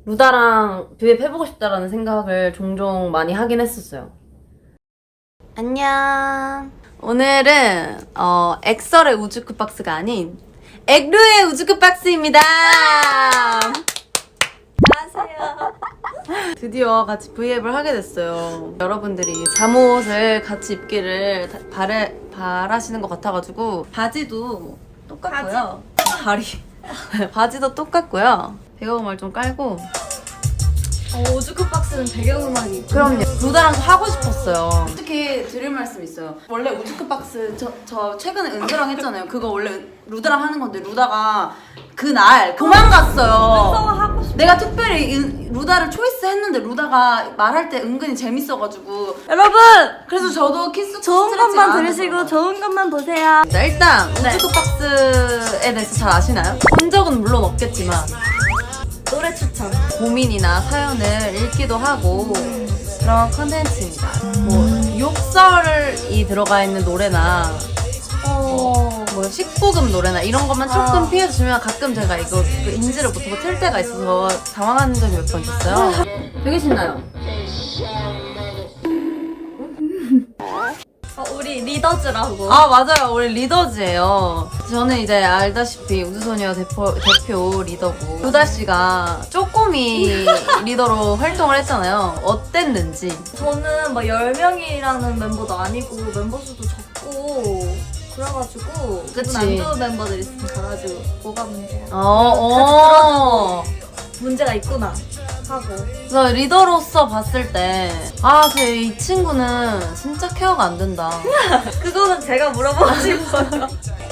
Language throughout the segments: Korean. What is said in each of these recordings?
루다랑 듀엣 해보고 싶다라는 생각을 종종 많이 하긴 했었어요. 안녕. 오늘은 엑설의 우즈쿠 박스가 아닌 엑루의 우즈쿠 박스입니다. 안녕하세요. 드디어 같이 브이앱을 하게 됐어요. 여러분들이 잠옷을 같이 입기를 바라시는 것 같아가지고 바지도 똑같고요. 바지도 똑같고요. 배경음악을 좀 깔고. 우즈쿠 박스는 배경음악이 있고. 그럼요. 루다랑 하고 싶었어요. 특히 드릴 말씀 있어요. 원래 우즈쿠 박스 저 최근에 은서랑 했잖아요. 그거 원래 루다랑 하는 건데 루다가 그날 도망갔어요. 은서가 하고 싶어. 내가 특별히 루다를 초이스했는데 루다가 말할 때 은근히 재밌어가지고 여러분! 그래서 저도 키스 좋은 스트레칭 것만 안 들으시고 해서. 좋은 것만 보세요. 자, 일단 네. 우즈쿠 박스에 대해서 잘 아시나요? 본 적은 물론 없겠지만 노래 추천. 고민이나 사연을 읽기도 하고 그런 컨텐츠입니다. 뭐 욕설이 들어가 있는 노래나 뭐 19금 노래나 이런 것만 조금 피해주시면 가끔 제가 이거 인지를 못하고 틀 때가 있어서 당황하는 점이 몇 번 있었어요. 되게 신나요. 우리 리더즈라고. 아 맞아요, 우리 리더즈예요. 저는 이제 알다시피 우주소녀 대표 리더고 루다 씨가 쪼꼬미 리더로 활동을 했잖아요. 어땠는지. 저는 막 10명이라는 멤버도 아니고 멤버 수도 적고 그래가지고 그치. 기분 안 좋은 멤버들 있으면 가가지고 뭐가 문제야. 문제가 있구나 하고. 그래서 리더로서 봤을 때 이 친구는 진짜 케어가 안 된다. 그거는 제가 물어보고 싶어요.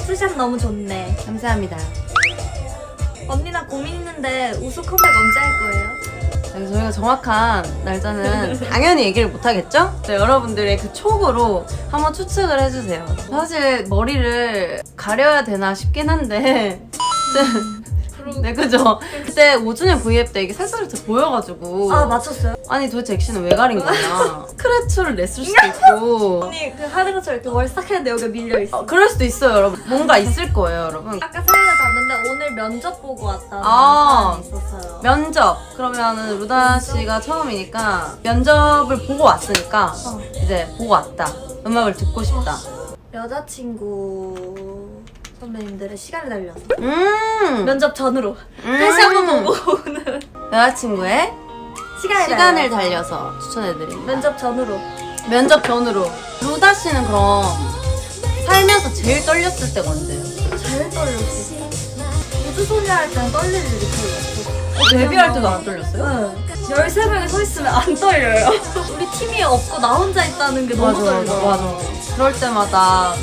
수샷 너무 좋네. 감사합니다. 언니랑 고민 있는데 우수 컴백 언제 할 거예요? 그래서 저희가 정확한 날짜는 당연히 얘기를 못 하겠죠? 네, 여러분들의 그 촉으로 한번 추측을 해주세요. 사실 머리를 가려야 되나 싶긴 한데 네, 그죠? 그때 5주년 V앱 때 이게 살짝살짝 보여가지고 아 맞췄어요? 아니 도대체 액션은 왜 가린 거냐. 스크래치를 냈을 수도 있고 언니 그 하는 것처럼 이렇게 머리 싹 했는데 여기 밀려있어. 그럴 수도 있어요, 여러분. 뭔가 있을 거예요, 여러분. 아까 사연을 봤는데 오늘 면접 보고 왔다는 아. 사연이 있었어요. 면접. 그러면은 루다 씨가 처음이니까 면접을 보고 왔으니까 이제 보고 왔다. 음악을 듣고 싶다. 여자친구 선배님들의 시간을 달려서 면접 면접 전으로 다시 한번 보고 오는 여자친구의 시간을 시간을 달려서 추천해드립니다. 면접 전으로. 면접 전으로. 루다 씨는 그럼 살면서 제일 떨렸을 때가 언제예요? 제일 떨렸어. 우주소녀 할 때는 떨릴 일이 별로 없어. 데뷔할 때도 안 떨렸어요? 응. 13명이 서 있으면 안 떨려요. 우리 팀이 없고 나 혼자 있다는 게 너무 떨려. 맞아. 그럴 때마다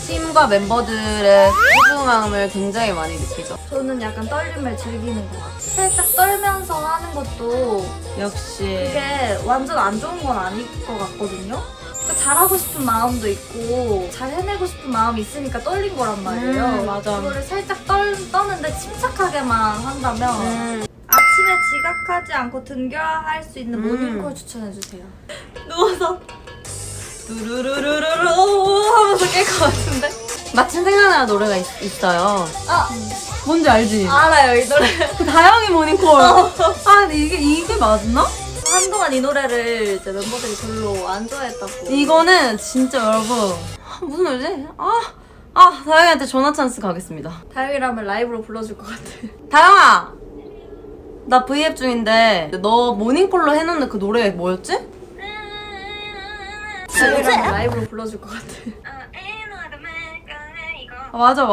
팀과 멤버들의 소중함을 굉장히 많이 느끼죠. 저는 약간 떨림을 즐기는 것 같아요. 살짝 떨면서 하는 것도 역시. 그게 완전 안 좋은 건 아닐 것 같거든요. 그러니까 잘하고 싶은 마음도 있고 잘 해내고 싶은 마음이 있으니까 떨린 거란 말이에요. 맞아. 그거를 살짝 떠는데 침착하게만 한다면 아침에 지각하지 않고 등교할 수 있는 모닝콜 추천해주세요. 누워서 두루루루루루 하면서 깰 것 같은데? 마침 생각나는 노래가 있어요. 뭔지 알지? 알아요 이 노래. 그 다영이 모닝콜. 근데 이게 맞나? 한동안 이 노래를 이제 멤버들이 별로 안 좋아했다고. 이거는 진짜 여러분 무슨 노래지? 다영이한테 전화 찬스 가겠습니다. 다영이라면 라이브로 불러줄 것 같아. 다영아! 나 V앱 중인데 너 모닝콜로 해놓는 그 노래 뭐였지? 다영이라면 라이브로 불러줄 것 같아. 맞아.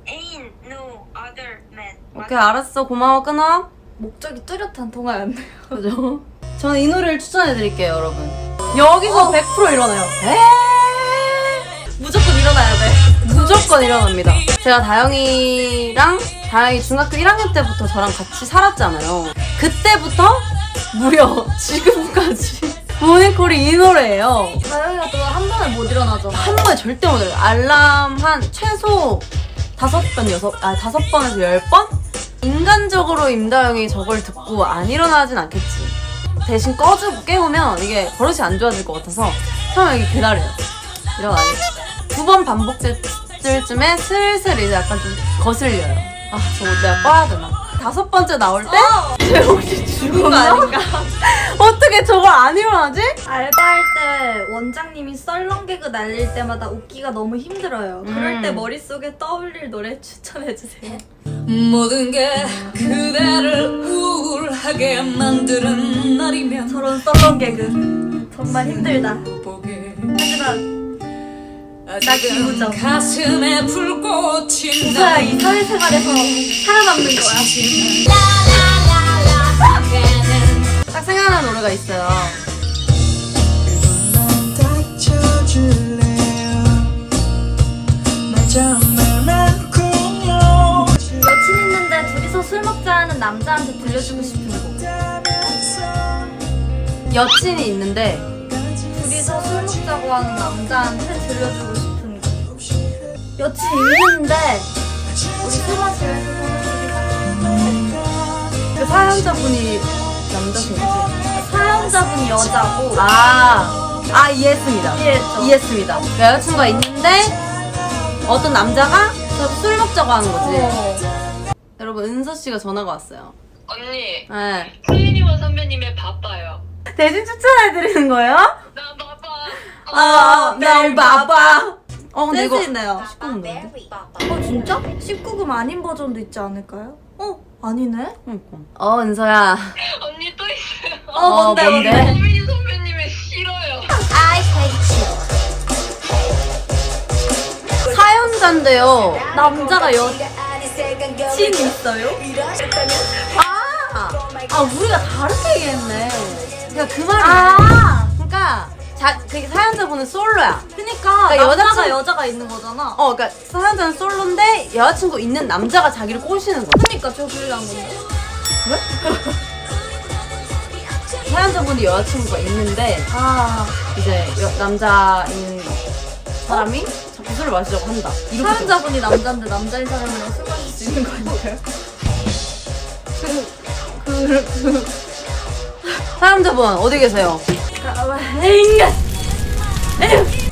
Ain't no other man. 오케이, 알았어. 고마워. 끊어. 목적이 뚜렷한 통화였네요. 그죠? 저는 이 노래를 추천해드릴게요, 여러분. 여기서 100% 일어나요. 무조건 일어나야 돼. 무조건 일어납니다. 제가 다영이 중학교 1학년 때부터 저랑 같이 살았잖아요. 그때부터 무려 지금까지 모닝콜이 이 노래예요. 다영이가 또 한 번에 못 일어나잖아. 한 번에 절대 못 해요. 알람 한 최소 5번에서 10번? 인간적으로 임다영이 저걸 듣고 안 일어나진 않겠지. 대신 꺼주고 깨우면 이게 버릇이 안 좋아질 것 같아서 처음에 이렇게 기다려요. 일어나겠지. 2번 반복될 쯤에 슬슬 이제 약간 좀 거슬려요. 저거 내가 꺼야 되나? 5번째 나올 때? 쟤 혹시 죽은 거 아닌가? 아닌가? 어떻게 저걸 안 일어나지? 알바할 때 원장님이 썰렁 개그 날릴 때마다 웃기가 너무 힘들어요. 그럴 때 머릿속에 떠올릴 노래 추천해주세요. 모든 게 그대를 우울하게 만드는 날이면 저런 썰렁 개그 정말 힘들다. 보게 하지만 나 기우죠. 가슴에 불꽃이 그래야 이 사회생활에서 살아남는 거야. 딱 생각나는 노래가 있어요. 여친 있는데 둘이서 술 먹자는 남자한테 들려주고 싶은 곡. 여친이 있는데 둘이서 술 먹자고 하는 남자한테 들려주고 싶은 곡. 여친 있는데 우리 술 마시면서 그 사연자분이 남자분이지. 사연자분 여자고 이해했습니다. 이해했죠? 이해했습니다. 그 여자친구가 있는데 어떤 남자가 술 먹자고 하는 거지. 여러분 은서 씨가 전화가 왔어요. 언니, 네. 클리니원 선배님의 바빠요. 대신 추천해드리는 거예요? 나 바빠. 날 봐봐. 근데 이거 재즈네요. 19금 노래. 진짜? 19금 아닌 버전도 있지 않을까요? 아니네? 그러니까. 은서야. 언니 또 있어요. 뭔데? 고민이 선배님의 싫어요. I hate you. 사연자인데요. 남자가 여친 있어요? 우리가 다르게 얘기했네. 그러니까 그 말이. 그러니까 그 사연자분은 솔로야. 그니까 그러니까 남자가 여자친구- 여자가 있는 거잖아. 그러니까 사연자는 솔로인데 여자친구 있는 남자가 자기를 꼬시는 거야. 그니까 저 그러려는 건데. 사연자분이 여자친구가 있는데 이제 남자인 사람이 자꾸 술을 마시려고 한다. 이렇게 사연자분이 남자인데 남자인 사람이랑 술 마실 수 있는 거 아닐까요? 사연자분 어디 계세요?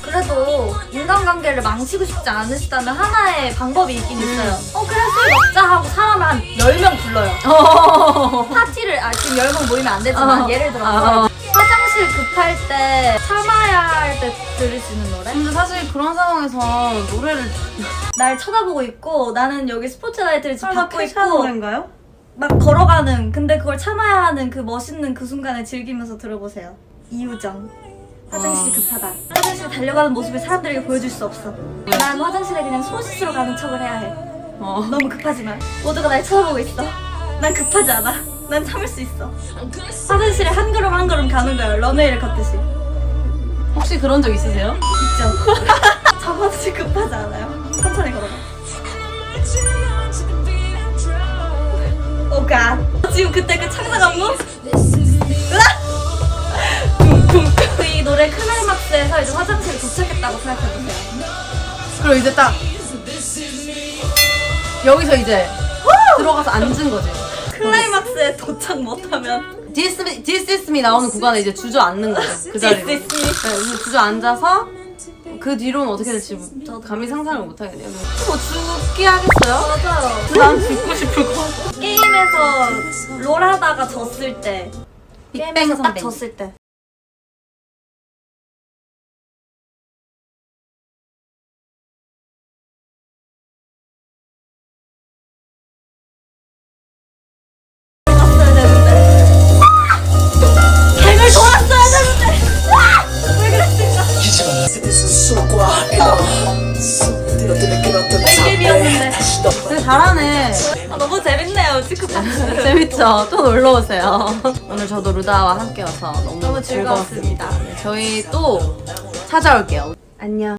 그래도 인간관계를 망치고 싶지 않으시다면 하나의 방법이 있긴 있어요. 그래 술 먹자 하고 사람을 한 10명 불러요. 파티를 지금 10명 모이면 안 되지만 예를 들어서 화장실 급할 때 참아야 할 때 들을 수 있는 노래? 근데 사실 그런 상황에서 노래를 날 쳐다보고 있고 나는 여기 스포트라이트를 지금 받고 있고 노래인가요? 막 걸어가는 근데 그걸 참아야 하는 그 멋있는 그 순간을 즐기면서 들어보세요. 이유정. 화장실이 급하다. 화장실 달려가는 모습을 사람들에게 보여줄 수 없어. 난 화장실에 그냥 손씻으러 가는 척을 해야 해. 너무 급하지만 모두가 날 쳐다보고 있어. 난 급하지 않아. 난 참을 수 있어. 화장실에 한 걸음 한 걸음 가는 거야. 런웨이를 걷듯이. 혹시 그런 적 있으세요? 있죠? 저 화장실 급하지 않아요. 천천히 걸어가. 오 갓. 지금 그때 그 창작 안무? 이 노래 클라이막스에서 이제 화장실에 도착했다고 생각해보세요. 그리고 이제 딱 여기서 이제 들어가서 앉은 거지. 클라이막스에 도착 못하면 This is me 나오는 구간에 이제 주저앉는 거죠. 그 자리로. This is me. 네, 그래서 주저앉아서 그 뒤로는 어떻게 될지 저도 감히 상상을 못 하겠네요. 뭐 죽기 하겠어요? 맞아요. 난 죽고 싶을 것 같아. 게임에서 롤 하다가 졌을 때 빅뱅 게임에서 딱 선배님. 졌을 때 갱을 돌았어야 되는데 왜 그랬을까? 땡겜이었는데 되게 잘하네. 너무 재밌네요 치크파크. 재밌죠? 또 놀러오세요. 오늘 저도 루다와 함께여서 너무 너무 즐거웠습니다. 즐거웠습니다. 네, 저희 또 찾아올게요. 안녕.